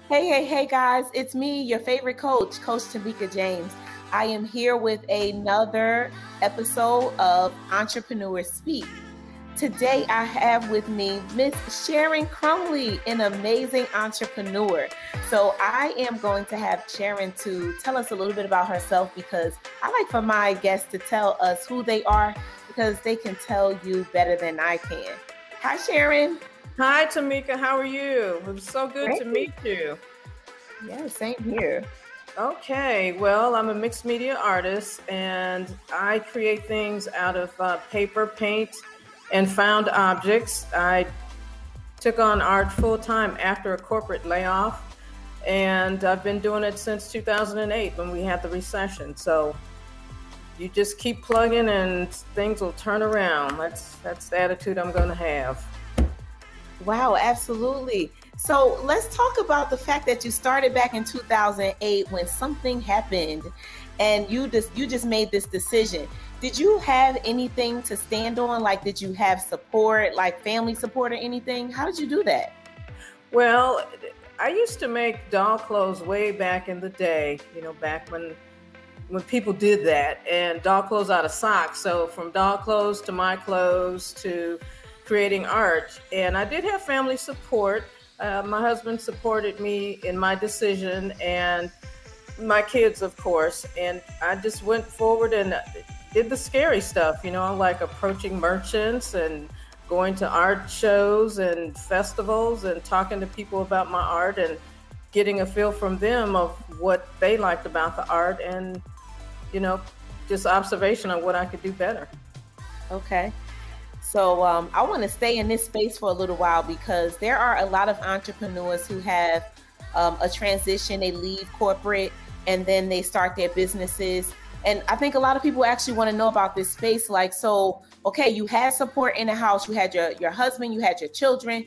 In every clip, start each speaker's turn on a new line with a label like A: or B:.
A: Hey, guys, it's me, your favorite coach, Coach Tamika James. I am here with another episode of Entrepreneur Speak. Today, I have with me Miss Sharon Crumley, an amazing entrepreneur. So I am going to have Sharon to tell us a little bit about herself because I like for my guests to tell us who they are because they can tell you better than I can. Hi, Sharon.
B: Hi, Tamika. How are you? It was so good to meet you.
A: Yeah, same here.
B: Okay, well, I'm a mixed media artist and I create things out of paper, paint, and found objects. I took on art full time after a corporate layoff, and I've been doing it since 2008 when we had the recession. So you just keep plugging and things will turn around. That's the attitude I'm going to have.
A: Wow, absolutely. So let's talk about the fact that you started back in 2008 when something happened and you just made this decision. Did you have anything to stand on? Like, did you have support, like family support or anything? How did you do that?
B: Well, I used to make doll clothes way back in the day, back when people did that, and doll clothes out of socks. So from doll clothes to my clothes to creating art. And I did have family support. My husband supported me in my decision and my kids, of course. And I just went forward and did the scary stuff, like approaching merchants and going to art shows and festivals and talking to people about my art and getting a feel from them of what they liked about the art and, just observation on what I could do better.
A: Okay. So I want to stay in this space for a little while because there are a lot of entrepreneurs who have a transition. They leave corporate and then they start their businesses. And I think a lot of people actually want to know about this space. Like, so, okay, you had support in the house. You had your husband, you had your children.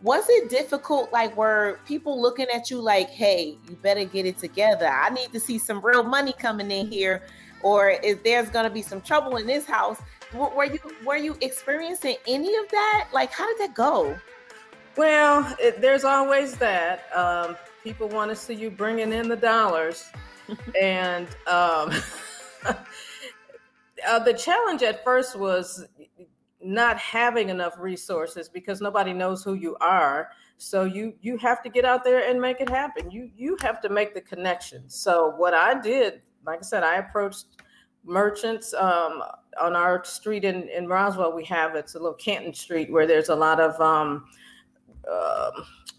A: Was it difficult? Like, were people looking at you like, hey, you better get it together. I need to see some real money coming in here. Or if there's going to be some trouble in this house. Were you experiencing any of that? Like, how did that go?
B: Well, there's always that. People want to see you bringing in the dollars. And the challenge at first was not having enough resources because nobody knows who you are. So you have to get out there and make it happen. You have to make the connection. So what I did, like I said, I approached merchants on our street in Roswell. It's a little Canton Street where there's a lot of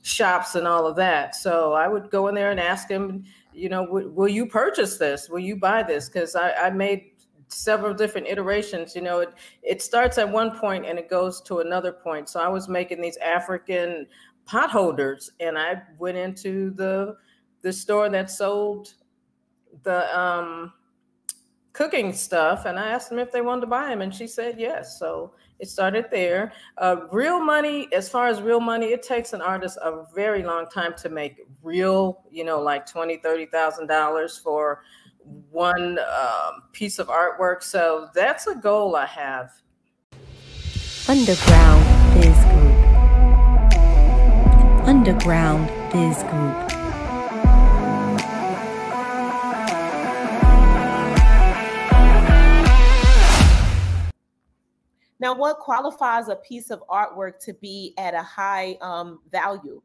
B: shops and all of that. So I would go in there and ask them, will you purchase this? Will you buy this? Because I made several different iterations. It starts at one point and it goes to another point. So I was making these African pot holders, and I went into the store that sold the cooking stuff, and I asked them if they wanted to buy them, and she said yes. So it started there. Real money, as far as real money, it takes an artist a very long time to make real, like $20,000, $30,000 for one piece of artwork. So that's a goal I have.
C: Underground Biz Group. Underground Biz Group.
A: Now, what qualifies a piece of artwork to be at a high value?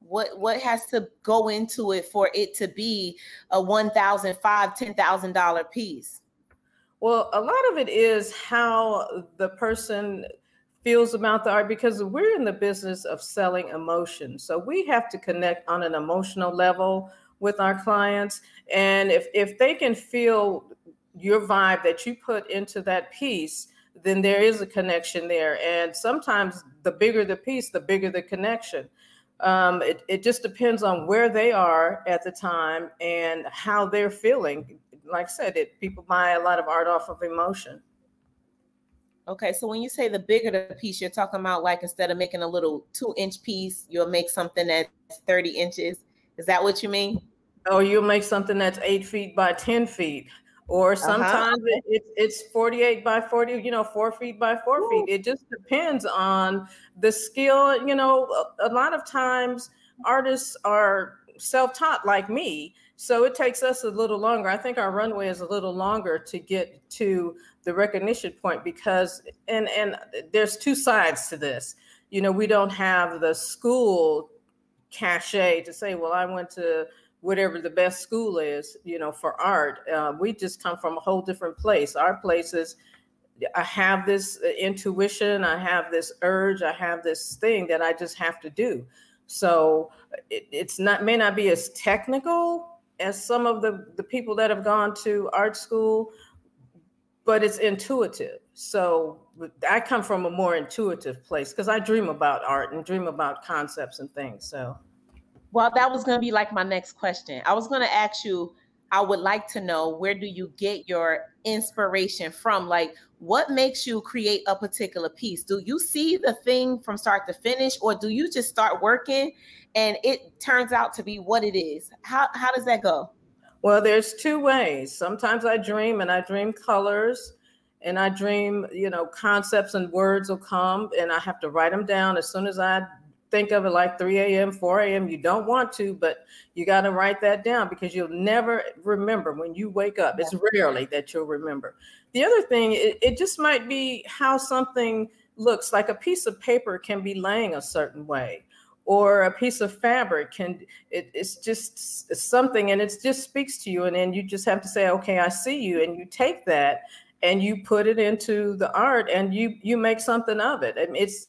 A: What has to go into it for it to be a $1,000, $5,000, $10,000 piece?
B: Well, a lot of it is how the person feels about the art, because we're in the business of selling emotion. So we have to connect on an emotional level with our clients. And if they can feel your vibe that you put into that piece, then there is a connection there. And sometimes the bigger the piece, the bigger the connection. It just depends on where they are at the time and how they're feeling. Like I said, people buy a lot of art off of emotion.
A: Okay, so when you say the bigger the piece, you're talking about like instead of making a little 2-inch piece, you'll make something that's 30 inches. Is that what you mean?
B: Oh, you'll make something that's 8 feet by 10 feet. Or sometimes it's 48 by 40, 4 feet by 4 feet. It just depends on the skill. A lot of times artists are self-taught like me. So it takes us a little longer. I think our runway is a little longer to get to the recognition point because, and there's two sides to this. You know, we don't have the school cachet to say, well, I went to whatever the best school is, you know, for art. We just come from a whole different place. Our place is, I have this intuition, I have this urge, I have this thing that I just have to do. So it's not, may not be as technical as some of the people that have gone to art school, but it's intuitive. So I come from a more intuitive place because I dream about art and dream about concepts and things. So,
A: well, that was going to be like my next question. I was going to ask you, I would like to know, where do you get your inspiration from? Like, what makes you create a particular piece? Do you see the thing from start to finish, or do you just start working and it turns out to be what it is? How does that go?
B: Well, there's two ways. Sometimes I dream, and I dream colors, and I dream, you know, concepts and words will come, and I have to write them down as soon as I think of it, like 3 a.m., 4 a.m. You don't want to, but you got to write that down because you'll never remember when you wake up. It's rarely that you'll remember. The other thing, it just might be how something looks. Like a piece of paper can be laying a certain way, or a piece of fabric it's just something, and it just speaks to you. And then you just have to say, okay, I see you. And you take that and you put it into the art and you make something of it. And it's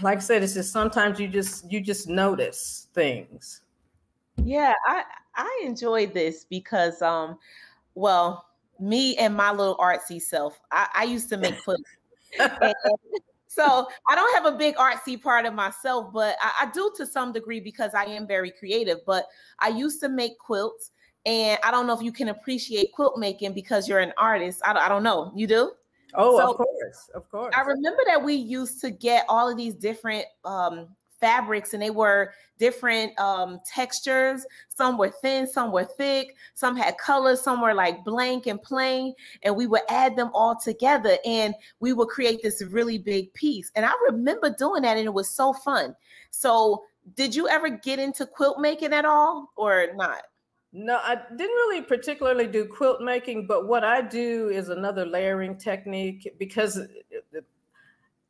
B: like I said, it's just sometimes you just notice things.
A: Yeah, I enjoyed this because, well, me and my little artsy self, I used to make quilts. So I don't have a big artsy part of myself, but I do to some degree because I am very creative. But I used to make quilts, and I don't know if you can appreciate quilt making because you're an artist. I don't know. You do?
B: Oh,
A: so,
B: of course.
A: I remember that we used to get all of these different fabrics, and they were different textures. Some were thin, some were thick, some had colors, some were like blank and plain, and we would add them all together and we would create this really big piece. And I remember doing that, and it was so fun. So did you ever get into quilt making at all or not?
B: No, I didn't really particularly do quilt making, but what I do is another layering technique, because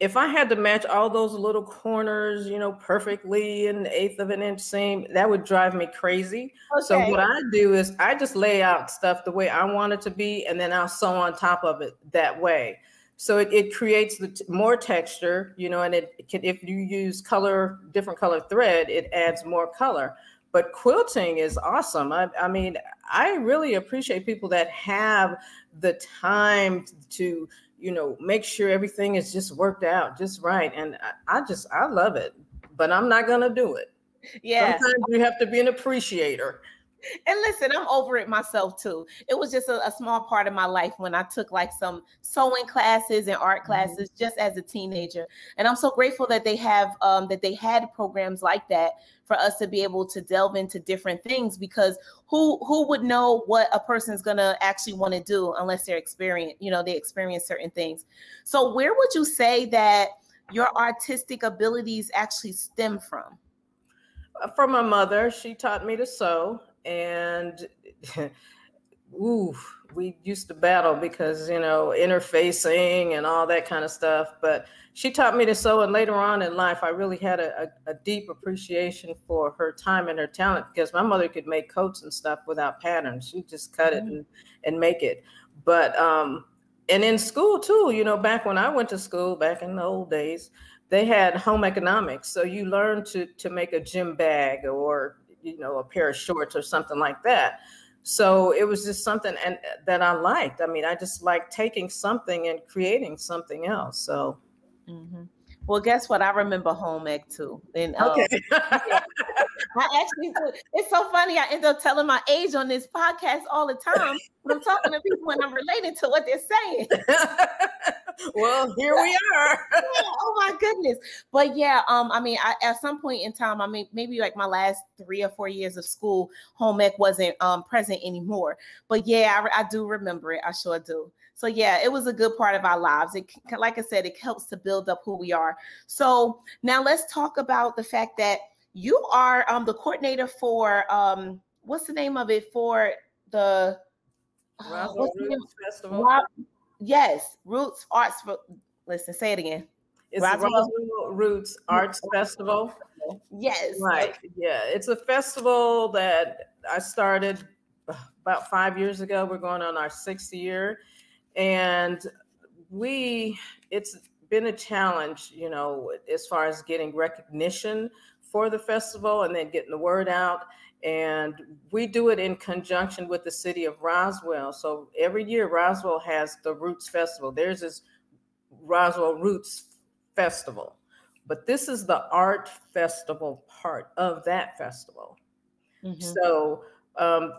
B: if I had to match all those little corners, you know, perfectly in 1/8 of an inch seam, that would drive me crazy. Okay. So what I do is I just lay out stuff the way I want it to be, and then I'll sew on top of it that way. So it creates more texture, you know, and it can, if you use different color thread, it adds more color. But quilting is awesome. I mean, I really appreciate people that have the time to, you know, make sure everything is just worked out just right. And I love it, but I'm not going to do it. Yeah. Sometimes you have to be an appreciator.
A: And listen, I'm over it myself too. It was just a small part of my life when I took like some sewing classes and art classes just as a teenager. And I'm so grateful that they have that they had programs like that for us to be able to delve into different things, because who would know what a person's gonna actually want to do unless they experience certain things. So where would you say that your artistic abilities actually stem from?
B: From my mother. She taught me to sew. And we used to battle because, you know, interfacing and all that kind of stuff. But she taught me to sew. And later on in life, I really had a deep appreciation for her time and her talent, because my mother could make coats and stuff without patterns. She'd just cut it and make it. But and in school, too, you know, back when I went to school, back in the old days, they had home economics. So you learned to make a gym bag, or, you know, a pair of shorts or something like that. So it was just something that I liked. I mean, I just like taking something and creating something else. So.
A: Well, guess what? I remember home ec too. And
B: okay.
A: I actually, it's so funny. I end up telling my age on this podcast all the time when I'm talking to people and I'm relating to what they're saying.
B: Well, here we are.
A: Oh my goodness. But yeah, I mean, at some point in time, I mean, maybe like my last 3 or 4 years of school, home ec wasn't present anymore. But yeah, I do remember it. I sure do. So yeah, it was a good part of our lives. It, like I said, it helps to build up who we are. So now let's talk about the fact that You are the coordinator for what's the name of it for the
B: Roswell Roots Festival.
A: Yes, Roots Arts. Listen, say it again.
B: It's the Roswell Roots Arts Festival.
A: Yes.
B: Right.
A: Okay.
B: Yeah. It's a festival that I started about 5 years ago. We're going on our 6th year. And it's been a challenge, you know, as far as getting recognition for the festival and then getting the word out. And we do it in conjunction with the city of Roswell. So every year Roswell has the Roots Festival. There's this Roswell Roots Festival, but this is the art festival part of that festival. Mm-hmm. So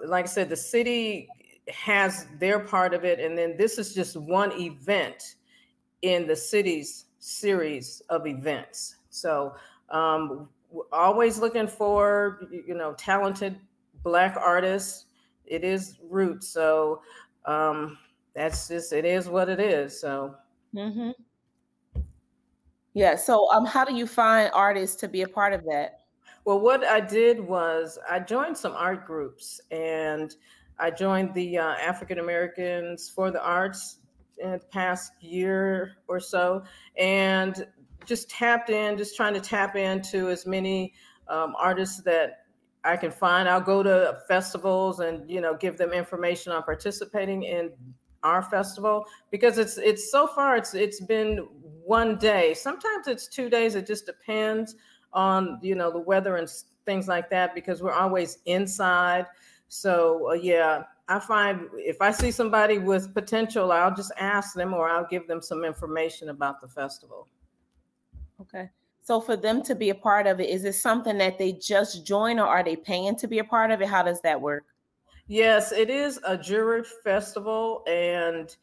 B: like I said, the city has their part of it. And then this is just one event in the city's series of events. So always looking for, you know, talented Black artists. It is Roots. So that's just, it is what it is. So.
A: Mm-hmm. Yeah. So how do you find artists to be a part of that?
B: Well, what I did was I joined some art groups, and I joined the African Americans for the Arts in the past year or so, and just trying to tap into as many artists that I can find. I'll go to festivals and, you know, give them information on participating in our festival, because it's so far it's been one day. Sometimes it's 2 days. It just depends on, you know, the weather and things like that, because we're always inside. So yeah, I find if I see somebody with potential, I'll just ask them, or I'll give them some information about the festival.
A: Okay. So for them to be a part of it, is it something that they just join, or are they paying to be a part of it? How does that work?
B: Yes, it is a juried festival, and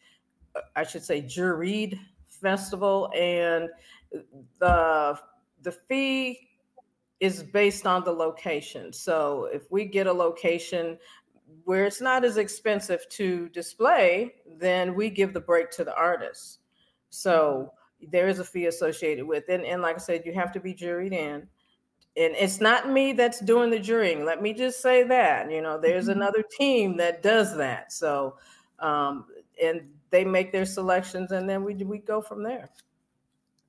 B: I should say juried festival, and the fee is based on the location. So if we get a location where it's not as expensive to display, then we give the break to the artists. So there is a fee associated with it. And like I said, you have to be juried in. And it's not me that's doing the jurying. Let me just say that, you know, there's another team that does that. So, and they make their selections, and then we go from there.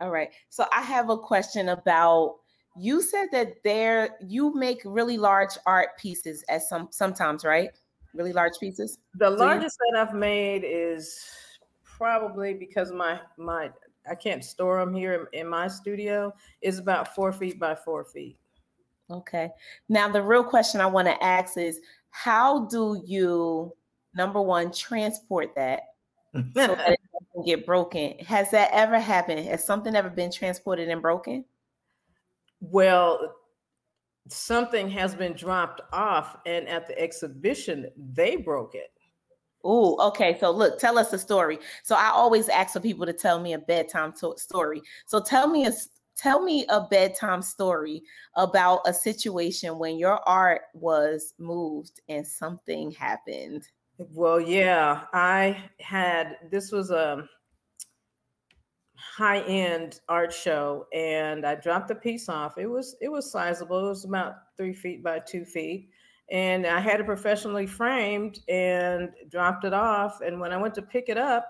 A: All right. So I have a question about, you said that you make really large art pieces at sometimes, right? Really large pieces.
B: The largest that I've made is probably, because I can't store them here in my studio, is about 4 feet by 4 feet.
A: Okay. Now the real question I want to ask is, how do you, number one, transport that so that it doesn't get broken? Has that ever happened? Has something ever been transported and broken?
B: Well, something has been dropped off, and at the exhibition, they broke it.
A: Oh, okay. So look, tell us a story. So I always ask for people to tell me a bedtime story. So tell me a bedtime story about a situation when your art was moved and something happened.
B: Well, yeah, this was a high-end art show, and I dropped the piece off. It was sizable. It was about 3 feet by 2 feet. And I had it professionally framed and dropped it off. And when I went to pick it up,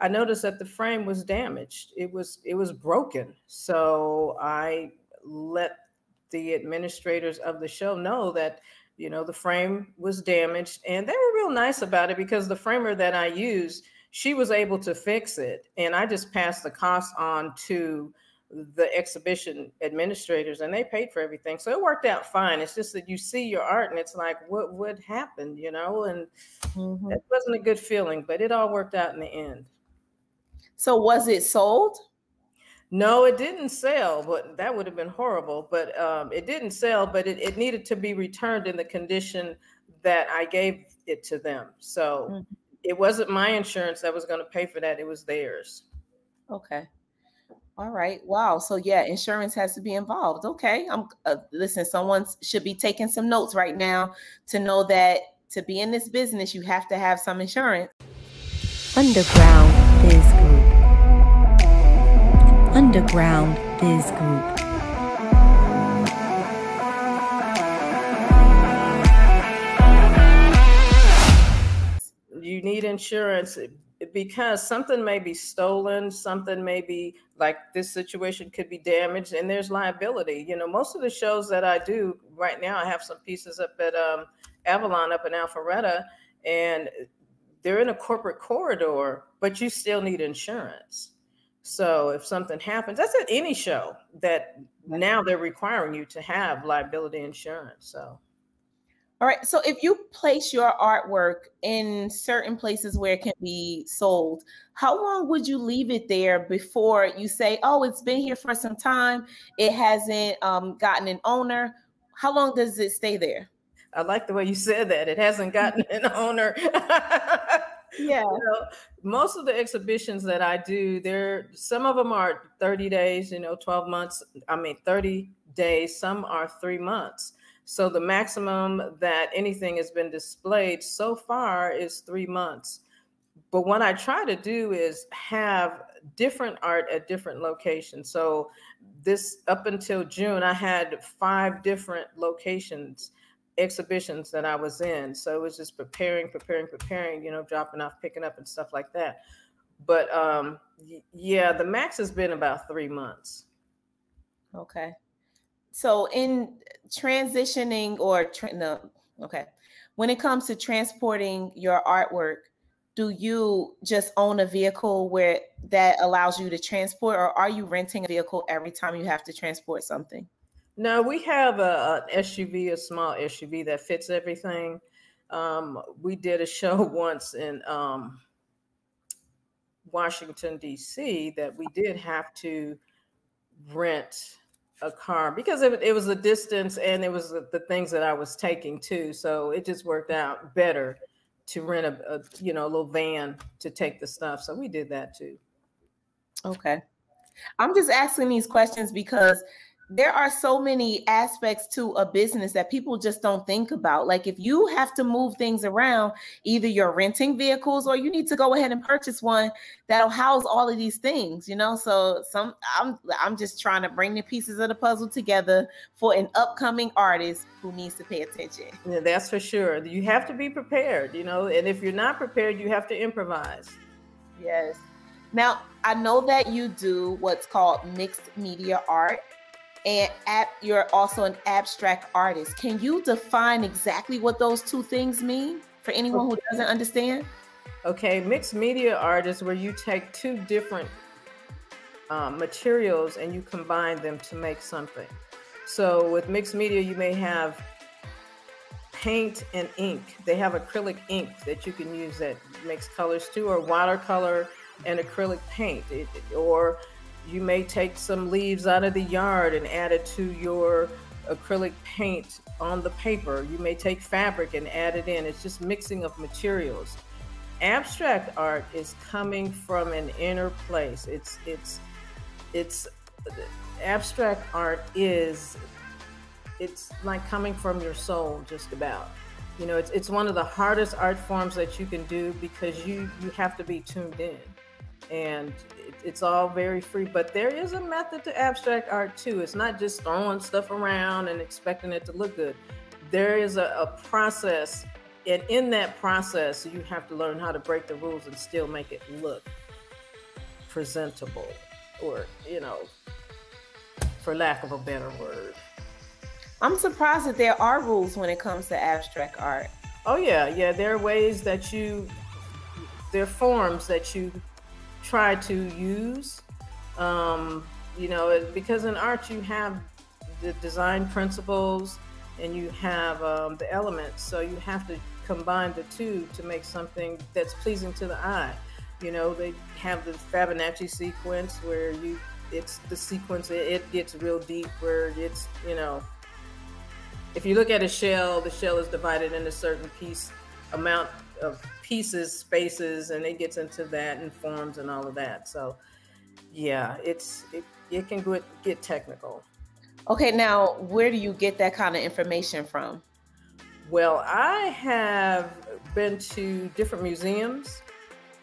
B: I noticed that the frame was damaged. It was broken. So I let the administrators of the show know that, you know, the frame was damaged, and they were real nice about it, because the framer that I used, she was able to fix it. And I just passed the cost on to the exhibition administrators, and they paid for everything. So it worked out fine. It's just that you see your art and it's like, what happened, you know? And it wasn't a good feeling, but it all worked out in the end.
A: So was it sold?
B: No, it didn't sell, but that would have been horrible. But it didn't sell, but it needed to be returned in the condition that I gave it to them. So it wasn't my insurance that was going to pay for that. It was theirs.
A: Okay. All right. Wow. So yeah, insurance has to be involved. Okay. Listen, someone should be taking some notes right now to know that to be in this business, you have to have some insurance.
C: Underground Biz Group. Underground Biz Group.
B: insurance because something may be stolen, something may be like this situation could be damaged, and there's liability. You know, most of the shows that I do right now, I have some pieces up at Avalon up in Alpharetta, and they're in a corporate corridor, but you still need insurance. So if something happens, that's at any show that now they're requiring you to have liability insurance. So.
A: All right. So if you place your artwork in certain places where it can be sold, how long would you leave it there before you say, oh, it's been here for some time, it hasn't gotten an owner? How long does it stay there?
B: I like the way you said that. It hasn't gotten an owner.
A: Yeah.
B: You know, most of the exhibitions that I do, some of them are 30 days, 12 months. 30 days. Some are 3 months. So the maximum that anything has been displayed so far is 3 months. But what I try to do is have different art at different locations. So this up until June, I had 5 different locations, exhibitions that I was in. So it was just preparing, dropping off, picking up and stuff like that. But yeah, the max has been about 3 months.
A: Okay. So in transitioning when it comes to transporting your artwork, do you just own a vehicle where that allows you to transport, or are you renting a vehicle every time you have to transport something?
B: No, we have an SUV, a small SUV that fits everything. We did a show once in Washington, D.C. that we did have to rent a car because it was a distance and it was the things that I was taking too. So it just worked out better to rent a little van to take the stuff. So we did that too.
A: Okay. I'm just asking these questions because there are so many aspects to a business that people just don't think about. Like if you have to move things around, either you're renting vehicles or you need to go ahead and purchase one that'll house all of these things, So I'm just trying to bring the pieces of the puzzle together for an upcoming artist who needs to pay attention.
B: Yeah, that's for sure. You have to be prepared, and if you're not prepared, you have to improvise.
A: Yes. Now, I know that you do what's called mixed media art. And you're also an abstract artist. Can you define exactly what those two things mean for anyone who doesn't understand?
B: Okay, mixed media art is where you take 2 different materials and you combine them to make something. So with mixed media, you may have paint and ink. They have acrylic ink that you can use that makes colors too, or watercolor and acrylic paint, or you may take some leaves out of the yard and add it to your acrylic paint on the paper. You may take fabric and add it in. It's just mixing of materials. Abstract art is coming from an inner place. It's abstract art it's like coming from your soul, just about. It's one of the hardest art forms that you can do because you have to be tuned in. And it's all very free, but there is a method to abstract art too. It's not just throwing stuff around and expecting it to look good. There is a process, and in that process, you have to learn how to break the rules and still make it look presentable, or, for lack of a better word.
A: I'm surprised that there are rules when it comes to abstract art.
B: Oh yeah. There are ways there are forms that you try to use, because in art you have the design principles and you have the elements, so you have to combine the two to make something that's pleasing to the eye. They have the Fibonacci sequence where it's the sequence, it gets real deep, where it's, if you look at a shell, the shell is divided into certain amount of pieces, spaces, and it gets into that and forms and all of that. So yeah, it can get technical.
A: Okay, now where do you get that kind of information from?
B: Well, I have been to different museums,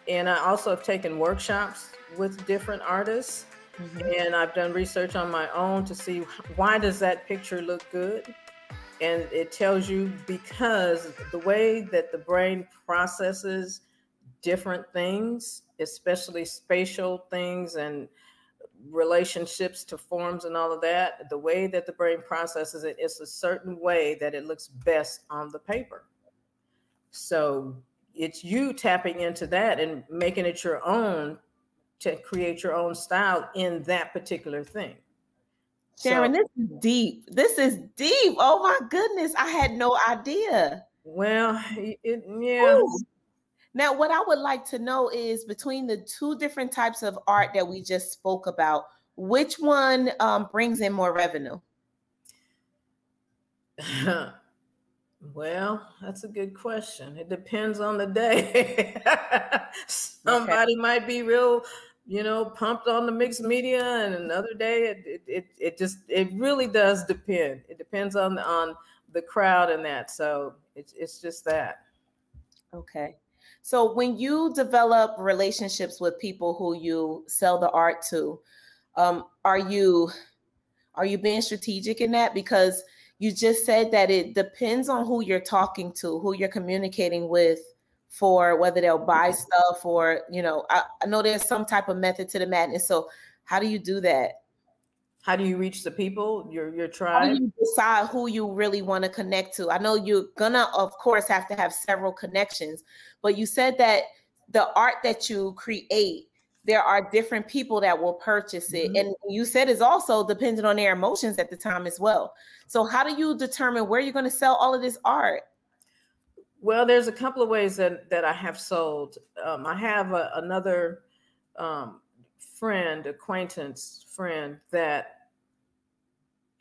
B: and I also have taken workshops with different artists. Mm-hmm. And I've done research on my own to see why does that picture look good. And it tells you because the way that the brain processes different things, especially spatial things and relationships to forms and all of that. The way that the brain processes it is a certain way that it looks best on the paper. So it's you tapping into that and making it your own to create your own style in that particular thing.
A: Sharon, this is deep. This is deep. Oh my goodness. I had no idea.
B: Well, yeah.
A: Ooh. Now, what I would like to know is between the two different types of art that we just spoke about, which one brings in more revenue?
B: Well, that's a good question. It depends on the day. Somebody might be real, pumped on the mixed media, and another day it really does depend. It depends on the crowd and that. So it's just that. Okay.
A: So when you develop relationships with people who you sell the art to, are you being strategic in that? Because you just said that it depends on who you're talking to, who you're communicating with, for whether they'll buy stuff or, I know there's some type of method to the madness. So how do you do that?
B: How do you reach the people, your tribe?
A: How do you decide who you really want to connect to? I know you're gonna, of course, have to have several connections, but you said that the art that you create, there are different people that will purchase it. Mm-hmm. And you said it's also dependent on their emotions at the time as well. So how do you determine where you're going to sell all of this art?
B: Well, there's a couple of ways that I have sold. I have another acquaintance friend that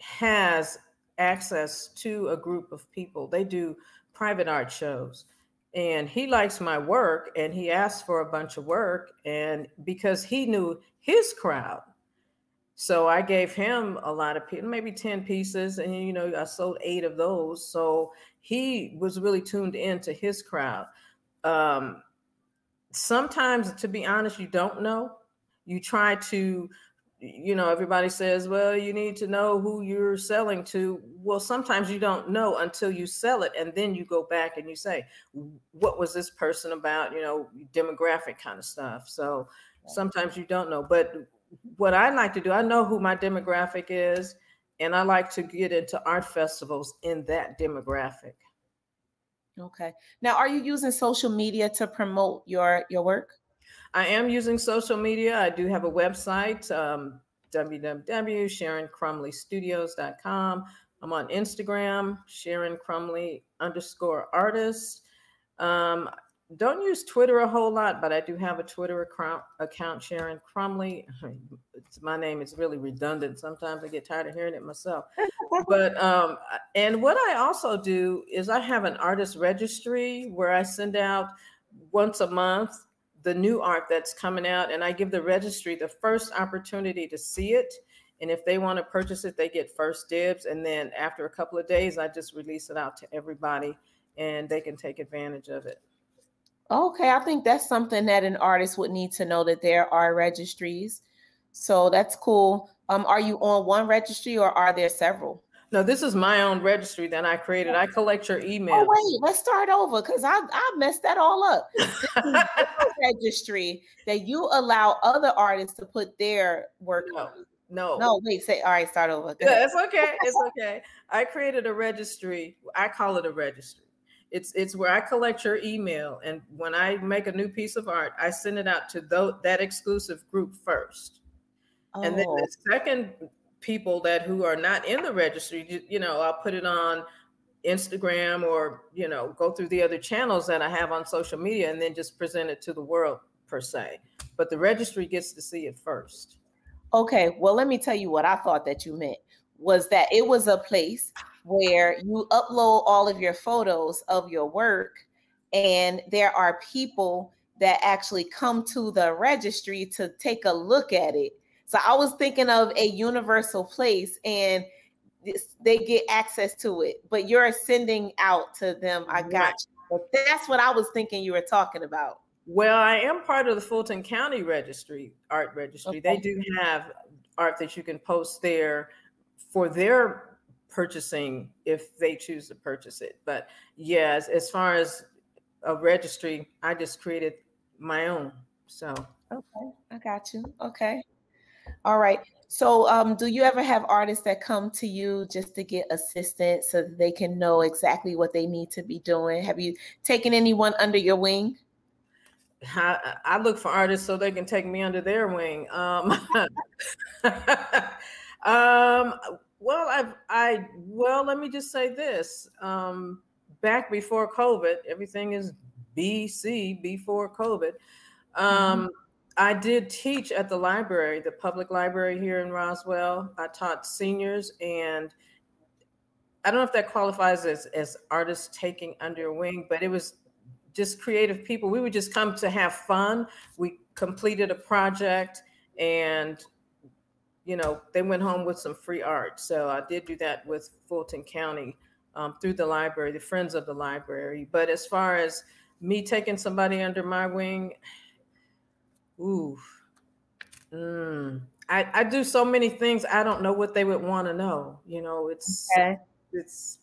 B: has access to a group of people. They do private art shows, and he likes my work, and he asked for a bunch of work, and because he knew his crowd, so I gave him a lot of people, maybe 10 pieces, and I sold 8 of those. So he was really tuned into his crowd. Sometimes, to be honest, you don't know. You try to, everybody says, well, you need to know who you're selling to. Well, sometimes you don't know until you sell it. And then you go back and you say, what was this person about? Demographic kind of stuff. So sometimes you don't know. But what I like to do, I know who my demographic is, and I like to get into art festivals in that demographic.
A: Okay. Now, are you using social media to promote your work?
B: I am using social media. I do have a website, www.SharonCrumleyStudios.com. I'm on Instagram, SharonCrumley_artist. Don't use Twitter a whole lot, but I do have a Twitter account, Sharon Crumley. My name is really redundant. Sometimes I get tired of hearing it myself. But and what I also do is I have an artist registry where I send out once a month the new art that's coming out, and I give the registry the first opportunity to see it. And if they want to purchase it, they get first dibs. And then after a couple of days, I just release it out to everybody, and they can take advantage of it.
A: Okay, I think that's something that an artist would need to know, that there are registries. So that's cool. Are you on one registry or are there several?
B: No, this is my own registry that I created. I collect your email.
A: Oh, wait, let's start over because I messed that all up. This is registry that you allow other artists to put their work on. No, wait, all right, start over.
B: Yeah, it's okay. It's okay. I created a registry. I call it a registry. It's where I collect your email, and when I make a new piece of art, I send it out to that exclusive group first. Oh. And then the second people who are not in the registry, I'll put it on Instagram or, go through the other channels that I have on social media and then just present it to the world per se. But the registry gets to see it first.
A: Okay, well, let me tell you what I thought that you meant was that it was a place where you upload all of your photos of your work, and there are people that actually come to the registry to take a look at it. So I was thinking of a universal place, and they get access to it, but you're sending out to them. I got you. But that's what I was thinking you were talking about.
B: Well, I am part of the Fulton County art registry. Okay. They do have art that you can post there for their purchasing if they choose to purchase it. But yes, as far as a registry, I just created my own. So
A: Okay, I got you. Okay. All right. So, do you ever have artists that come to you just to get assistance so that they can know exactly what they need to be doing? Have you taken anyone under your wing?
B: I look for artists so they can take me under their wing. Um, well, let me just say this. Back before COVID, everything is BC, before COVID. I did teach at the library, the public library here in Roswell. I taught seniors, and I don't know if that qualifies as artists taking under a wing, but it was just creative people. We would just come to have fun. We completed a project, and they went home with some free art. So I did do that with Fulton County through the library, the Friends of the Library. But as far as me taking somebody under my wing, I do so many things. I don't know what they would want to know.
A: Okay.
B: It's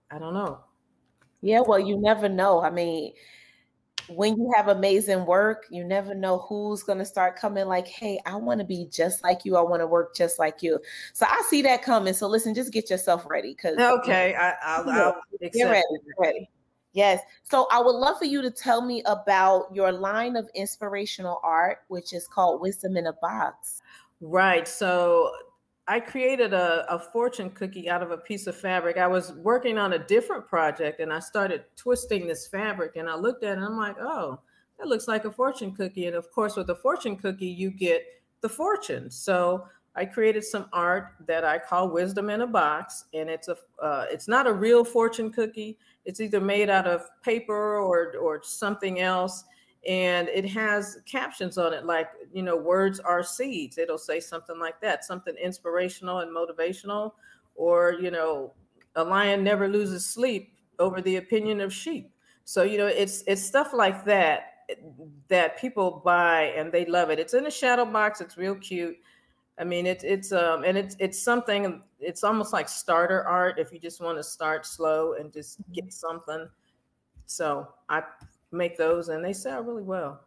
B: I don't know.
A: Yeah, well, you never know. I mean, when you have amazing work, you never know who's going to start coming like, hey, I want to be just like you. I want to work just like you. So I see that coming. So listen, just get yourself ready.
B: Okay, I'll
A: get ready. Get ready. Yes. So I would love for you to tell me about your line of inspirational art, which is called Wisdom in a Box.
B: Right. So I created a fortune cookie out of a piece of fabric. I was working on a different project, and I started twisting this fabric, and I looked at it and I'm like, oh, that looks like a fortune cookie. And of course, with a fortune cookie, you get the fortune. So I created some art that I call Wisdom in a Box, and it's not a real fortune cookie. It's either made out of paper or something else. And it has captions on it like, words are seeds. It'll say something like that, something inspirational and motivational, or, a lion never loses sleep over the opinion of sheep. So, it's stuff like that people buy and they love it. It's in a shadow box. It's real cute. I mean, it's something, it's almost like starter art if you just want to start slow and just get something. So I make those and they sell really well.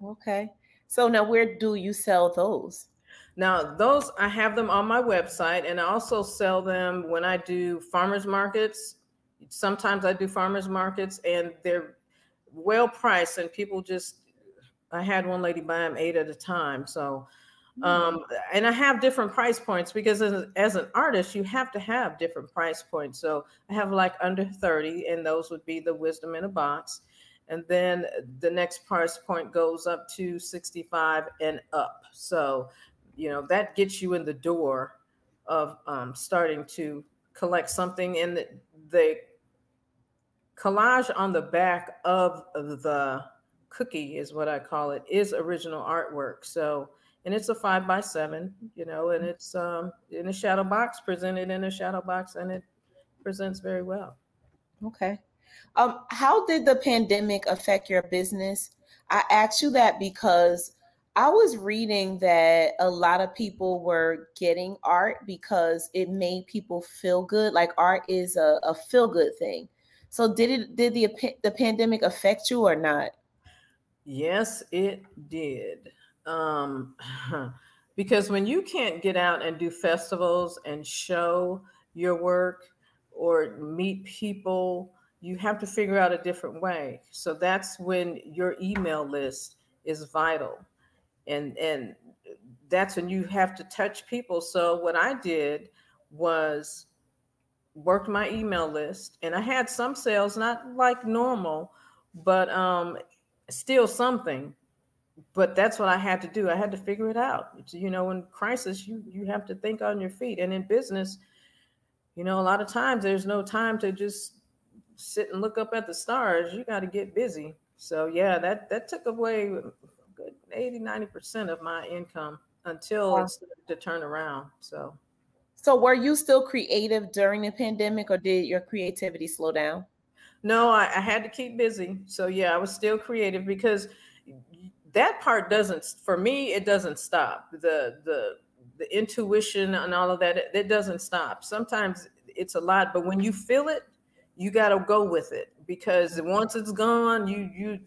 A: Okay. So now where do you sell those?
B: Now those, I have them on my website, and I also sell them when I do farmers markets. Sometimes I do farmers markets, and they're well priced, and people I had one lady buy them 8 at a time. So and I have different price points because as an artist, you have to have different price points. So I have like under 30, and those would be the Wisdom in a Box. And then the next price point goes up to 65 and up. So, that gets you in the door of starting to collect something. And the collage on the back of the cookie is what I call it, is original artwork. So, and it's a 5x7, and it's in a shadow box, presented in a shadow box, and it presents very well.
A: Okay. How did the pandemic affect your business? I asked you that because I was reading that a lot of people were getting art because it made people feel good. Like art is a feel good thing. So did the pandemic affect you or not?
B: Yes, it did. Because when you can't get out and do festivals and show your work or meet people, you have to figure out a different way. So that's when your email list is vital. And that's when you have to touch people. So what I did was worked my email list, and I had some sales, not like normal, but still something. But that's what I had to do. I had to figure it out. In crisis, you have to think on your feet. And in business, a lot of times there's no time to just sit and look up at the stars. You got to get busy. So yeah, that took away a good 80-90% of my income until it started to turn around. So
A: were you still creative during the pandemic, or did your creativity slow down?
B: No, I had to keep busy. So yeah, I was still creative because that part for me, it doesn't stop. The intuition and all of that, it doesn't stop. Sometimes it's a lot, but when you feel it, you got to go with it, because once it's gone, you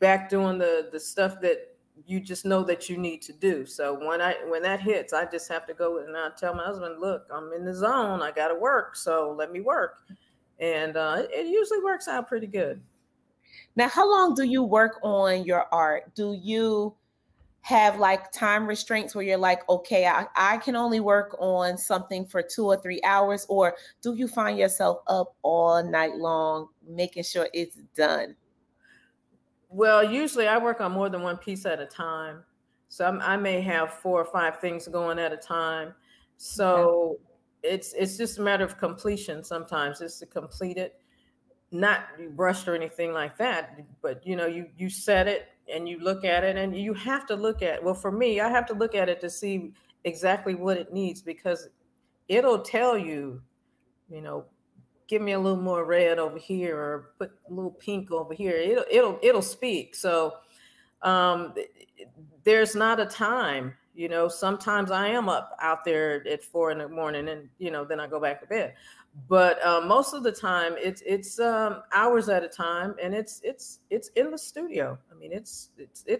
B: back doing the stuff that you just know that you need to do. So when that hits, I just have to go and I tell my husband, look, I'm in the zone. I got to work. So let me work. And it usually works out pretty good.
A: Now, how long do you work on your art? Do you have like time restraints where you're like, okay, I can only work on something for 2 or 3 hours? Or do you find yourself up all night long making sure it's done?
B: Well, usually I work on more than one piece at a time. So I may have 4 or 5 things going at a time. So it's just a matter of completion sometimes, just to complete it. Not rushed or anything like that, but you set it and you look at it, and you have to look at, well, for me, I have to look at it to see exactly what it needs, because it'll tell you, give me a little more red over here, or put a little pink over here. It'll speak. So there's not a time. Sometimes I am up out there at 4 a.m, and then I go back to bed. But most of the time, it's hours at a time, and it's in the studio. I mean, it's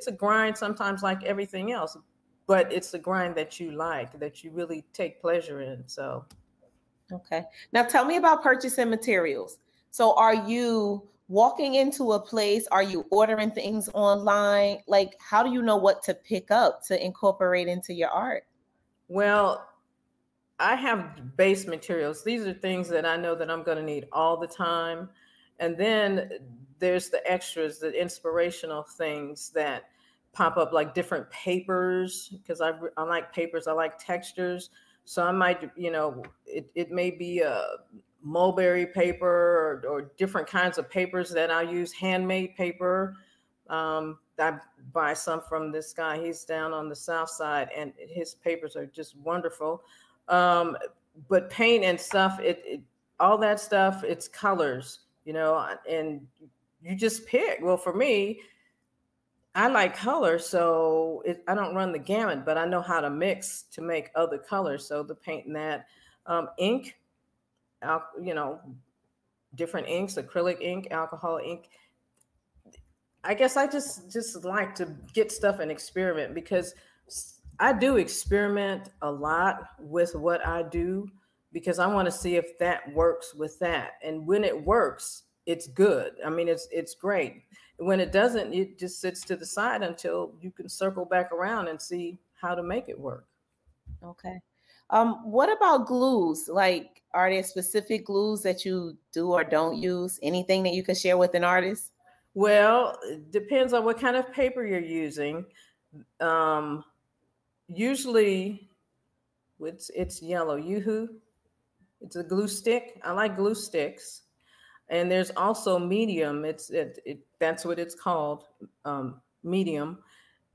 B: a grind sometimes, like everything else, but it's a grind that you like, that you really take pleasure in. So,
A: okay. Now, tell me about purchasing materials. So, are you walking into a place? Are you ordering things online? Like, how do you know what to pick up to incorporate into your art?
B: Well, I have base materials. These are things that I know that I'm going to need all the time. And then there's the extras, the inspirational things that pop up, like different papers, because I like papers. I like textures. So I might, it may be a mulberry paper, or different kinds of papers that I use, handmade paper. I buy some from this guy. He's down on the South Side, and his papers are just wonderful. But paint and stuff, all that stuff, it's colors, and you just pick. Well, for me, I like color, so I don't run the gamut, but I know how to mix to make other colors. So the paint and that, ink, different inks, acrylic ink, alcohol ink. I guess I just like to get stuff and experiment, because I do experiment a lot with what I do, because I want to see if that works with that. And when it works, it's good. I mean, it's great. When it doesn't, it just sits to the side until you can circle back around and see how to make it work.
A: Okay. What about glues? Like, are there specific glues that you do or don't use? Anything that you can share with an artist?
B: Well, it depends on what kind of paper you're using. Usually it's yellow. Yoo-hoo. It's a glue stick. I like glue sticks. And there's also medium. That's what it's called, medium.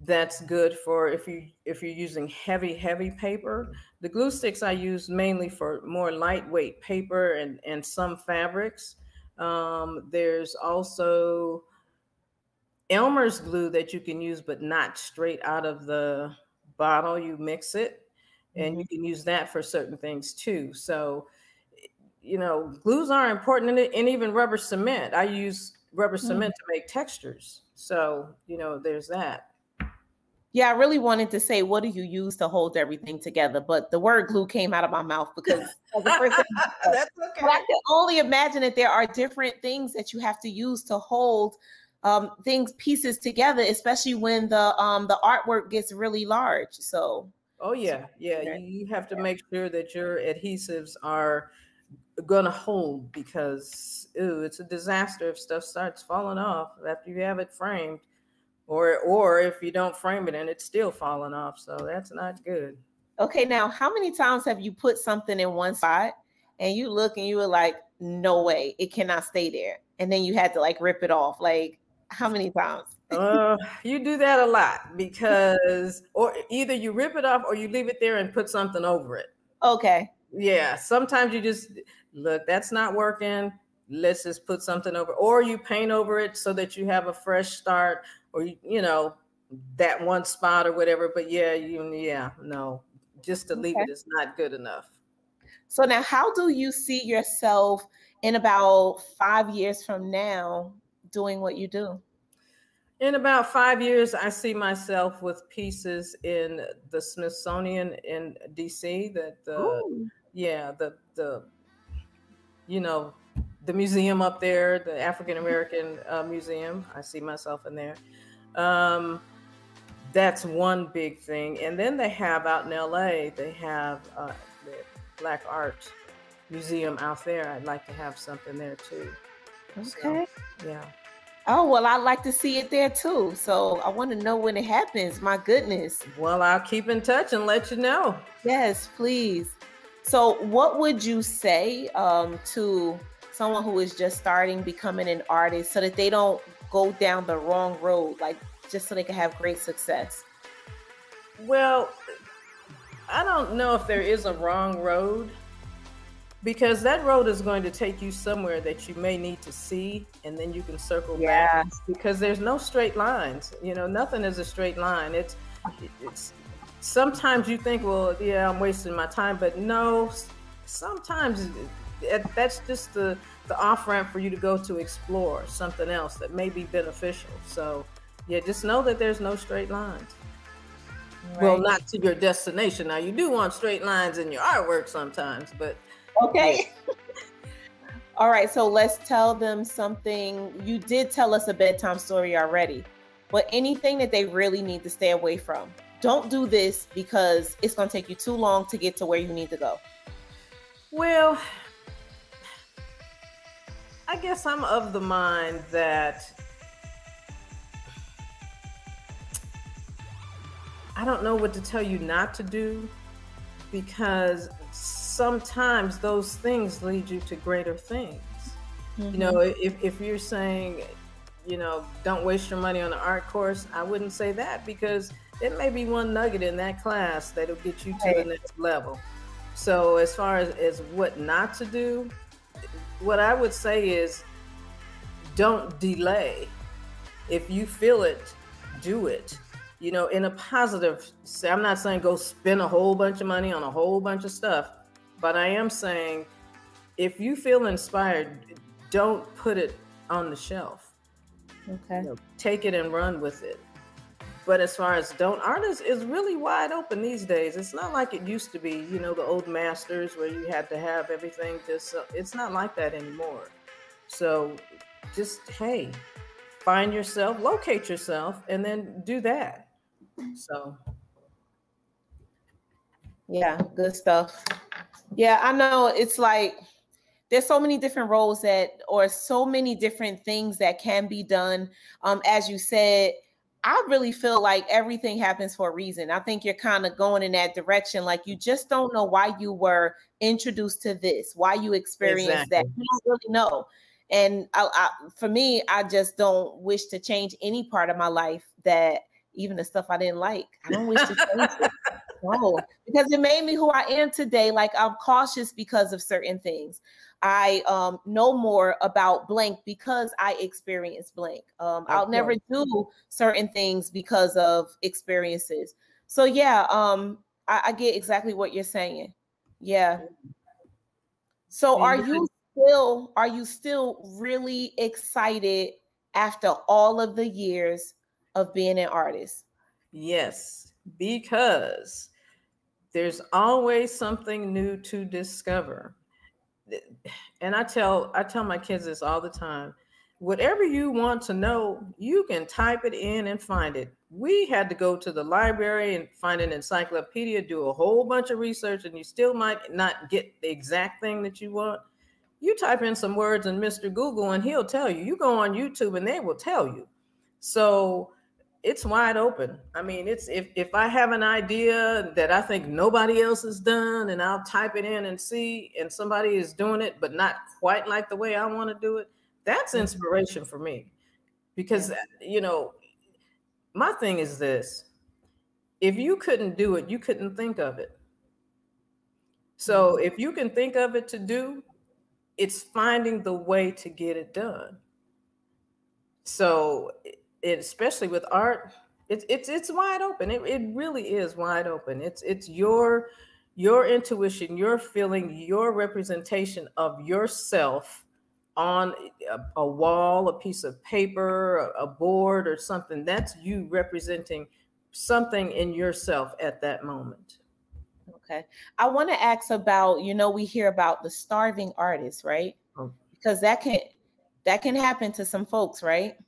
B: That's good for if you're using heavy paper. The glue sticks I use mainly for more lightweight paper and some fabrics. There's also Elmer's glue that you can use, but not straight out of the bottle. You mix it, and you can use that for certain things too. So, glues are important, and even rubber cement. I use rubber cement to make textures. So, there's that.
A: Yeah, I really wanted to say, what do you use to hold everything together? But the word glue came out of my mouth because that's okay. But I can only imagine that there are different things that you have to use to hold pieces together, especially when the artwork gets really large. So,
B: oh yeah, you have to make sure that your adhesives are gonna hold, because it's a disaster if stuff starts falling off after you have it framed. Or if you don't frame it and it's still falling off. So that's not good.
A: Okay, now how many times have you put something in one spot and you look and you were like, no way, it cannot stay there. And then you had to like rip it off. Like, how many times?
B: You do that a lot, because or either you rip it off or you leave it there and put something over it.
A: Okay.
B: Yeah. Sometimes you just look, that's not working. Let's just put something over, or you paint over it so that you have a fresh start, or that one spot or whatever. But no, just to leave it is not good enough.
A: So now, how do you see yourself in about 5 years from now doing what you do?
B: In about 5 years, I see myself with pieces in the Smithsonian in DC. That the
A: Ooh.
B: yeah the you know the museum up there, the African American Museum. I see myself in there. Um, that's one big thing. And then they have out in LA, they have the Black Art Museum out there. I'd like to have something there too.
A: Okay.
B: So, yeah.
A: Oh, well, I'd like to see it there too. So I want to know when it happens. My goodness.
B: Well, I'll keep in touch and let you know.
A: Yes, please. So what would you say to someone who is just starting becoming an artist so that they don't go down the wrong road, like just so they can have great success?
B: Well, I don't know if there is a wrong road, because that road is going to take you somewhere that you may need to see, and then you can circle back, because there's no straight lines. Nothing is a straight line. It's sometimes you think, well, yeah, I'm wasting my time, but no, sometimes that's just the off ramp for you to go to explore something else that may be beneficial. So yeah, just know that there's no straight lines. Right. Well, not to your destination. Now, you do want straight lines in your artwork sometimes, but
A: okay. All right, so let's tell them something. You did tell us a bedtime story already, but anything that they really need to stay away from. Don't do this because it's going to take you too long to get to where you need to go.
B: Well, I guess I'm of the mind that I don't know what to tell you not to do, because sometimes those things lead you to greater things. Mm-hmm. If you're saying, don't waste your money on an art course, I wouldn't say that, because it may be one nugget in that class that'll get you to the next level. So as far as what not to do, what I would say is don't delay. If you feel it, do it. In a positive, I'm not saying go spend a whole bunch of money on a whole bunch of stuff, but I am saying if you feel inspired, don't put it on the shelf.
A: Okay.
B: Take it and run with it. But as far as artists is really wide open these days. It's not like it used to be, the old masters where you had to have everything it's not like that anymore. So just, hey, find yourself, locate yourself, and then do that. So.
A: Yeah, good stuff. Yeah, I know it's like there's so many different roles or so many different things that can be done. As you said, I really feel like everything happens for a reason. I think you're kind of going in that direction. Like you just don't know why you were introduced to this, why you experienced that. You don't really know. And for me, I just don't wish to change any part of my life, that even the stuff I didn't like, I don't wish to change it. No, because it made me who I am today. Like I'm cautious because of certain things. I know more about blank because I experienced blank. I'll never do certain things because of experiences. So yeah, I get exactly what you're saying. Yeah. So are you still really excited after all of the years of being an artist?
B: Yes, because there's always something new to discover. And I tell my kids this all the time. Whatever you want to know, you can type it in and find it. We had to go to the library and find an encyclopedia, do a whole bunch of research, and you still might not get the exact thing that you want. You type in some words in Mr. Google and he'll tell you. You go on YouTube and they will tell you. So it's wide open. I mean, it's if I have an idea that I think nobody else has done and I'll type it in and see, and somebody is doing it, but not quite like the way I want to do it, that's inspiration for me. Because, my thing is this: if you couldn't do it, you couldn't think of it. So if you can think of it to do, it's finding the way to get it done. So especially with art, it's wide open. It really is wide open. It's your intuition, your feeling, your representation of yourself on a wall, a piece of paper, a board or something, that's you representing something in yourself at that moment.
A: Okay. I want to ask about, we hear about the starving artist, right?
B: Oh.
A: Because that can happen to some folks, right?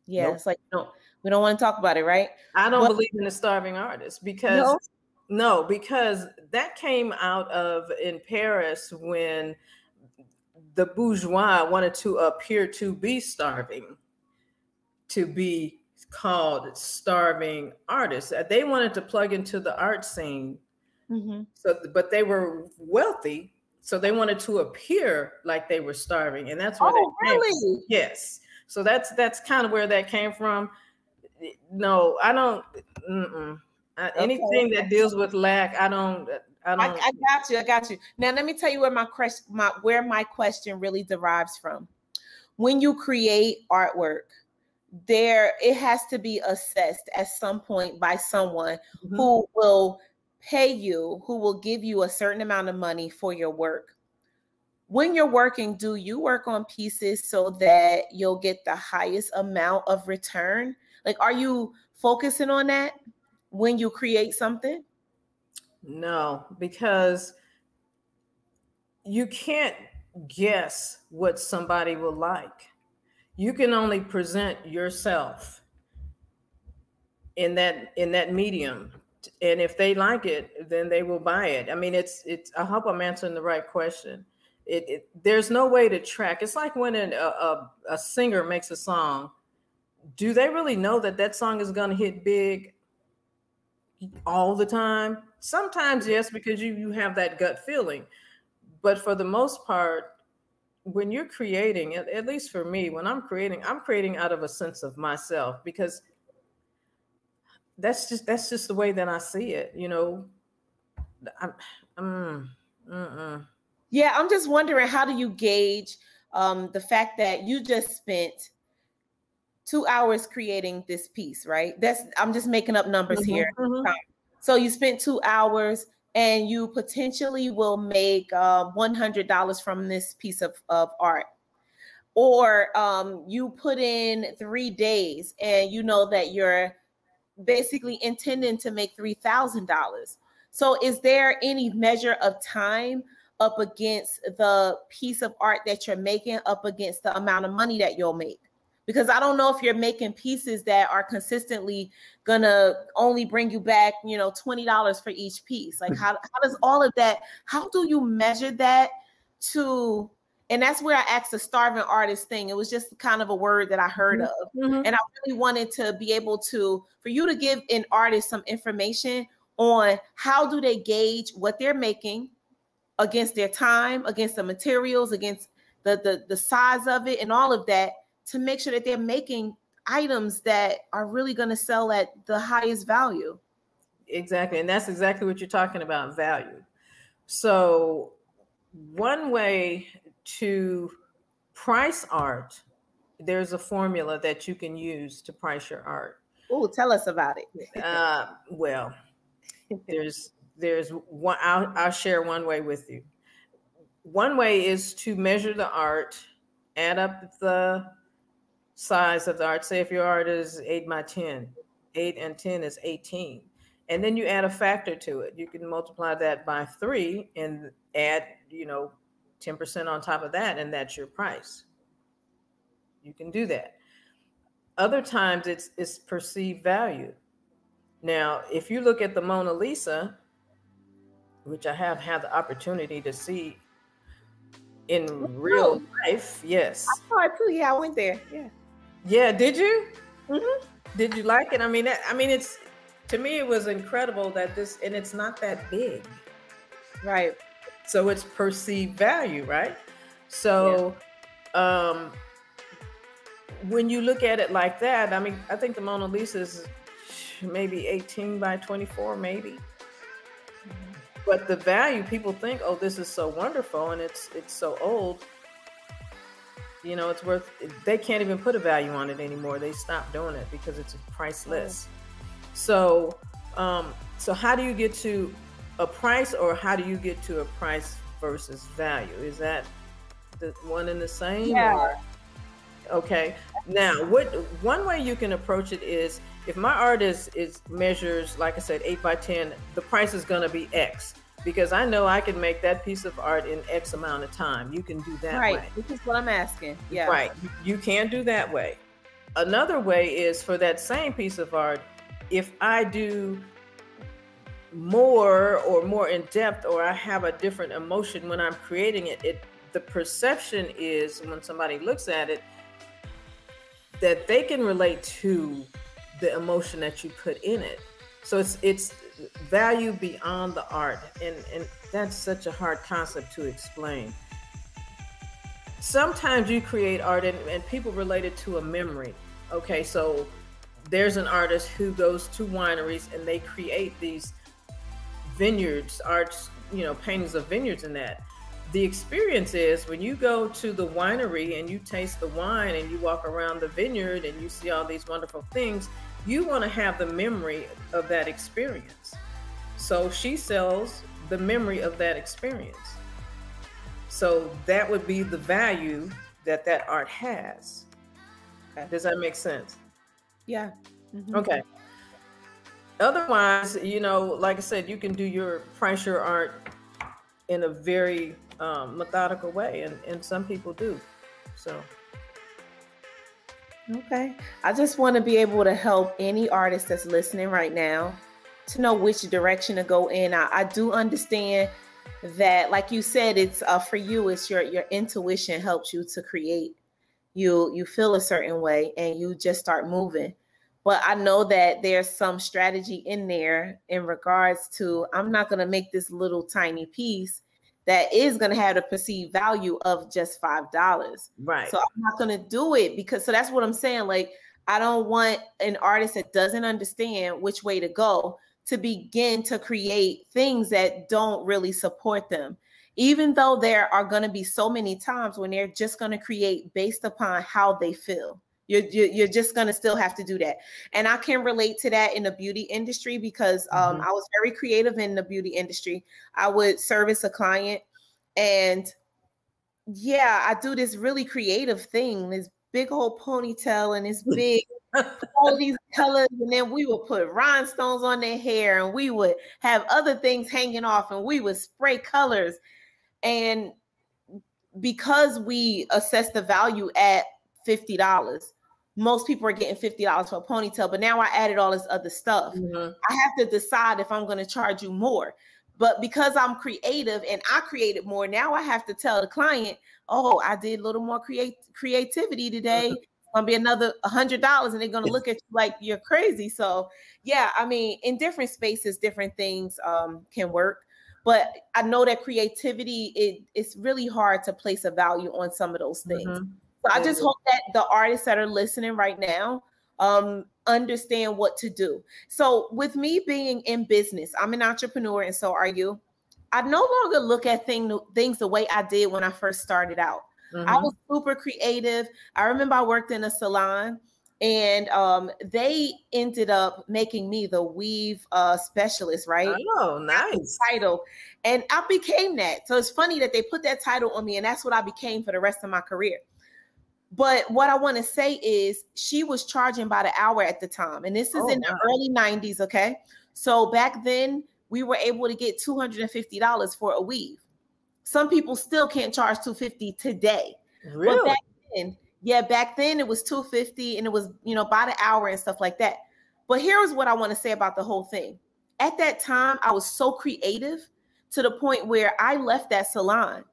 A: Yeah,
B: Nope.
A: it's like we don't want to talk about it, right?
B: I don't believe in the starving artist because because that came out of in Paris when the bourgeois wanted to appear to be starving, to be called starving artists. They wanted to plug into the art scene.
A: Mm-hmm.
B: But they were wealthy, so they wanted to appear like they were starving, and that's where
A: Oh, really?
B: Yes. So that's kind of where that came from. No, I don't. Anything that deals with lack, I don't.
A: I got you. Now let me tell you where my question really derives from. When you create artwork, it has to be assessed at some point by someone who will pay you, who will give you a certain amount of money for your work. When you're working, do you work on pieces so that you'll get the highest amount of return? Like, are you focusing on that when you create something?
B: No, because you can't guess what somebody will like. You can only present yourself in that medium, and if they like it, then they will buy it. I mean, it's. I hope I'm answering the right question. There's no way to track. It's like when a singer makes a song. Do they really know that song is going to hit big all the time? Sometimes yes, because you have that gut feeling. But for the most part, when you're creating, at least for me, when I'm creating out of a sense of myself, because that's just the way that I see it.
A: Yeah, I'm just wondering, how do you gauge the fact that you just spent 2 hours creating this piece, right? I'm just making up numbers here. So you spent 2 hours and you potentially will make $100 from this piece of art. Or you put in 3 days and you know that you're basically intending to make $3,000. So is there any measure of time up against the piece of art that you're making, up against the amount of money that you'll make? Because I don't know if you're making pieces that are consistently gonna only bring you back, $20 for each piece. Like how does all of that, how do you measure that to, and that's where I asked the starving artist thing. It was just kind of a word that I heard of. And I really wanted to be able for you to give an artist some information on how do they gauge what they're making against their time, against the materials, against the size of it and all of that, to make sure that they're making items that are really going to sell at the highest value.
B: Exactly. And that's exactly what you're talking about, value. So one way to price art, there's a formula that you can use to price your art.
A: Oh, tell us about it.
B: Well, there's one, I'll share one way with you. One way is to measure the art, add up the size of the art. Say if your art is 8 by 10, 8 and 10 is 18. And then you add a factor to it. You can multiply that by 3 and add, 10% on top of that, and that's your price. You can do that. Other times it's perceived value. Now, if you look at the Mona Lisa, which I have had the opportunity to see in real life, yes.
A: I saw it too. Yeah, I went there. Yeah.
B: Yeah, did you? Did you like it? I mean, it's, to me, it was incredible that and it's not that big.
A: Right.
B: So it's perceived value, right? So when you look at it like that, I mean, I think the Mona Lisa is maybe 18 by 24, maybe. But the value, people think, oh, this is so wonderful and it's so old. It's worth, they can't even put a value on it anymore. They stopped doing it because it's priceless. So how do you get to a price, or how do you get to a price versus value? Is that The one and the same?
A: Yeah.
B: Or, okay. Now, one way you can approach it is, if my art is measures, like I said, 8 by 10, the price is going to be X, because I know I can make that piece of art in X amount of time. You can do that way.
A: Right. This is what I'm asking. Yeah.
B: Right. You can do that way. Another way is for that same piece of art, if I do more or more in depth, or I have a different emotion when I'm creating it, the perception is, when somebody looks at it, that they can relate to the emotion that you put in it. So it's value beyond the art. And that's such a hard concept to explain. Sometimes you create art and people relate it to a memory. Okay, so there's an artist who goes to wineries and they create these vineyards, arts, paintings of vineyards and that. The experience is, when you go to the winery and you taste the wine and you walk around the vineyard and you see all these wonderful things, you want to have the memory of that experience. So she sells the memory of that experience. So that would be the value that art has. Okay. Does that make sense?
A: Yeah. Mm-hmm.
B: Okay. Otherwise, like I said, you can price your art in a very methodical way, and some people do. So.
A: Okay. I just want to be able to help any artist that's listening right now to know which direction to go in. I do understand that, like you said, it's for you, it's your intuition helps you to create. You feel a certain way and you just start moving. But I know that there's some strategy in there in regards to, I'm not going to make this little tiny piece that is going to have the perceived value of just $5.
B: Right.
A: So I'm not going to do it because, so that's what I'm saying. Like, I don't want an artist that doesn't understand which way to go to begin to create things that don't really support them. Even though there are going to be so many times when they're just going to create based upon how they feel. You're just going to still have to do that. And I can relate to that in the beauty industry because I was very creative in the beauty industry. I would service a client and I do this really creative thing, this big old ponytail and this big, all these colors. And then we would put rhinestones on their hair and we would have other things hanging off and we would spray colors. And because we assess the value at $50, most people are getting $50 for a ponytail, but now I added all this other stuff. I have to decide if I'm going to charge you more. But because I'm creative and I created more, now I have to tell the client, oh, I did a little more creativity today. It's going to be another $100 and they're going to look at you like you're crazy. So yeah, I mean, in different spaces, different things can work. But I know that creativity, it's really hard to place a value on some of those things. So I just hope that the artists that are listening right now understand what to do. So with me being in business, I'm an entrepreneur and so are you. I no longer look at things the way I did when I first started out. I was super creative. I remember I worked in a salon and they ended up making me the weave specialist, right?
B: Oh, nice.
A: Title. And I became that. So it's funny that they put that title on me and that's what I became for the rest of my career. But what I want to say is she was charging by the hour at the time. And this is in the early 90s, okay? So back then, we were able to get $250 for a weave. Some people still can't charge $250 today.
B: Really?
A: But back then it was $250 and it was, by the hour and stuff like that. But here's what I want to say about the whole thing. At that time, I was so creative to the point where I left that salon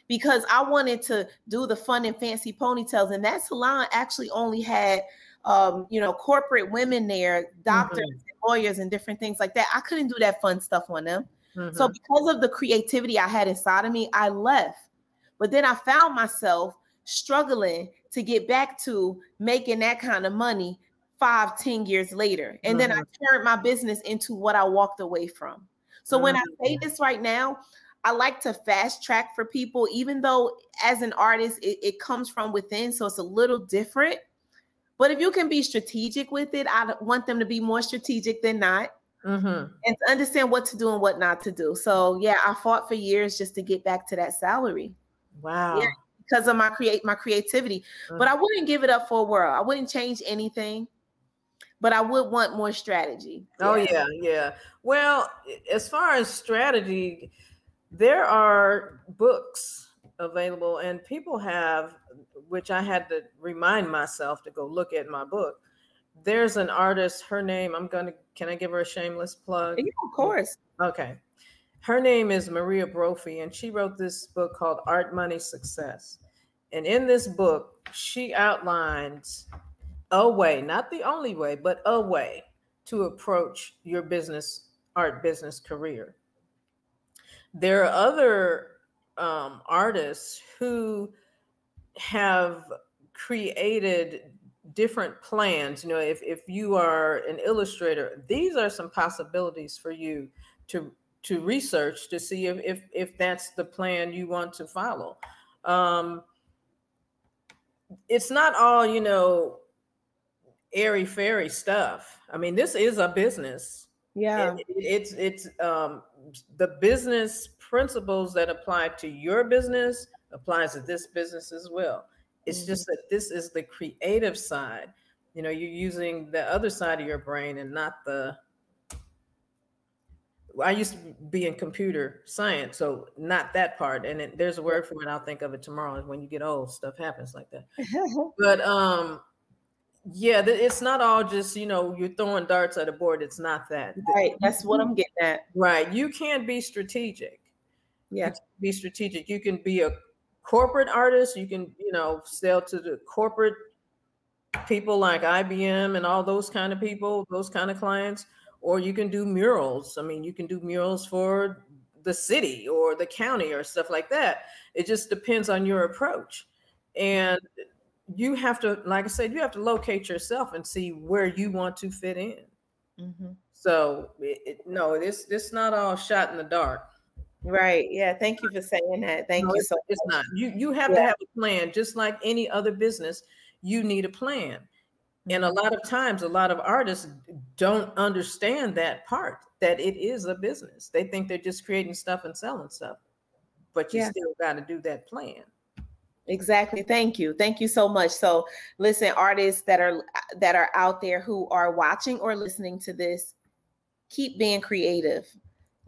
A: because I wanted to do the fun and fancy ponytails. And that salon actually only had, corporate women there, doctors, and lawyers and different things like that. I couldn't do that fun stuff on them. So because of the creativity I had inside of me, I left. But then I found myself struggling to get back to making that kind of money 5-10 years later. And then I turned my business into what I walked away from. So when I say this right now, I like to fast track for people, even though as an artist, it comes from within. So it's a little different. But if you can be strategic with it, I want them to be more strategic than not. And to understand what to do and what not to do. So yeah, I fought for years just to get back to that salary.
B: Wow.
A: because of my creativity. But I wouldn't give it up for a world. I wouldn't change anything, but I would want more strategy.
B: Oh yeah. Well, as far as strategy, there are books available, and people have, which I had to remind myself to go look at my book. There's an artist, her name, can I give her a shameless plug?
A: Yeah, of course.
B: Okay. Her name is Maria Brophy, and she wrote this book called Art, Money, Success. And in this book, she outlines a way, not the only way, but a way to approach your art business career. There are other artists who have created different plans. If you are an illustrator, these are some possibilities for you to research to see if that's the plan you want to follow. It's not all, airy fairy stuff. I mean, this is a business.
A: Yeah.
B: It's the business principles that apply to your business applies to this business as well. It's just that this is the creative side. You're using the other side of your brain and not I used to be in computer science, so not that part. And there's a word for it. I'll think of it tomorrow. When you get old, stuff happens like that. But yeah, it's not all just, you're throwing darts at a board. It's not that.
A: Right. That's what I'm getting at.
B: Right. You can be strategic.
A: Yeah.
B: You can be strategic. You can be a corporate artist. You can, sell to the corporate people like IBM and all those kind of people, those kind of clients. Or you can do murals. I mean, you can do murals for the city or the county or stuff like that. It just depends on your approach. And you have to, like I said, you have to locate yourself and see where you want to fit in. Mm-hmm. So it's not all shot in the dark.
A: Right. Yeah. Thank you for saying that. Thank you so much.
B: It's not. You have to have a plan, just like any other business. You need a plan. And a lot of times, a lot of artists don't understand that part, that it is a business. They think they're just creating stuff and selling stuff, but you still got to do that plan.
A: Exactly. Thank you. Thank you so much. So listen, artists that are out there who are watching or listening to this, keep being creative.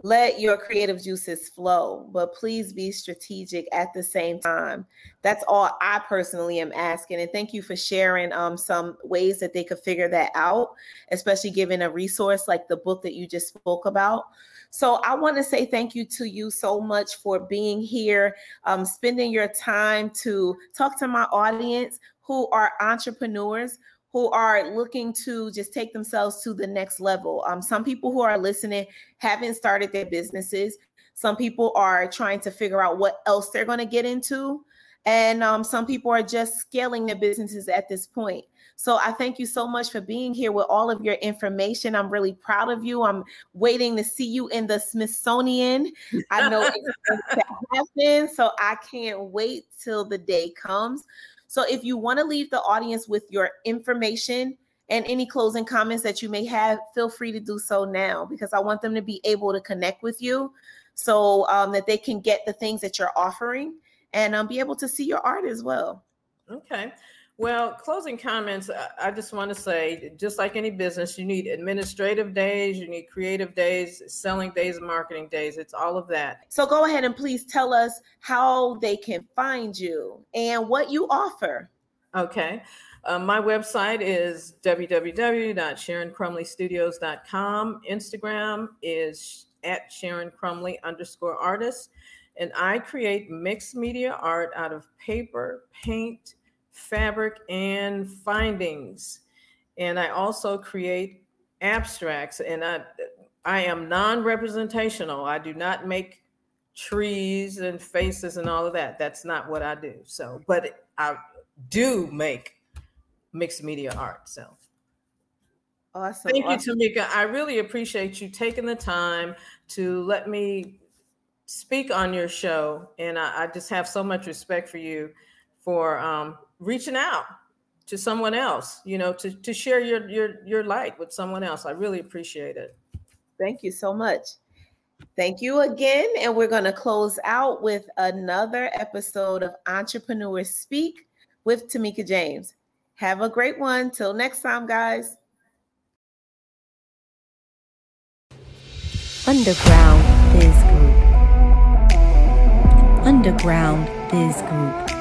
A: Let your creative juices flow, but please be strategic at the same time. That's all I personally am asking. And thank you for sharing some ways that they could figure that out, especially given a resource like the book that you just spoke about. So I want to say thank you to you so much for being here, spending your time to talk to my audience who are entrepreneurs, who are looking to just take themselves to the next level. Some people who are listening haven't started their businesses. Some people are trying to figure out what else they're going to get into. And some people are just scaling their businesses at this point. So I thank you so much for being here with all of your information. I'm really proud of you. I'm waiting to see you in the Smithsonian. I know it's going to happen, so I can't wait till the day comes. So if you want to leave the audience with your information and any closing comments that you may have, feel free to do so now, because I want them to be able to connect with you so that they can get the things that you're offering and be able to see your art as well.
B: Okay. Well, closing comments, I just want to say, just like any business, you need administrative days, you need creative days, selling days, marketing days. It's all of that.
A: So go ahead and please tell us how they can find you and what you offer.
B: Okay. My website is www.SharonCrumleyStudios.com. Instagram is @SharonCrumley_artist. And I create mixed media art out of paper, paint, fabric, and findings. And I also create abstracts, and I am non-representational. I do not make trees and faces and all of that. That's not what I do. So, but I do make mixed media art. So
A: awesome.
B: Thank you, Tamika. I really appreciate you taking the time to let me speak on your show. And I just have so much respect for you for reaching out to someone else, to share your light with someone else. I really appreciate it.
A: Thank you so much. Thank you again. And we're going to close out with another episode of Entrepreneurs Speak with Tamika James. Have a great one. Till next time, guys.
C: Underground Biz Group. Underground Biz Group.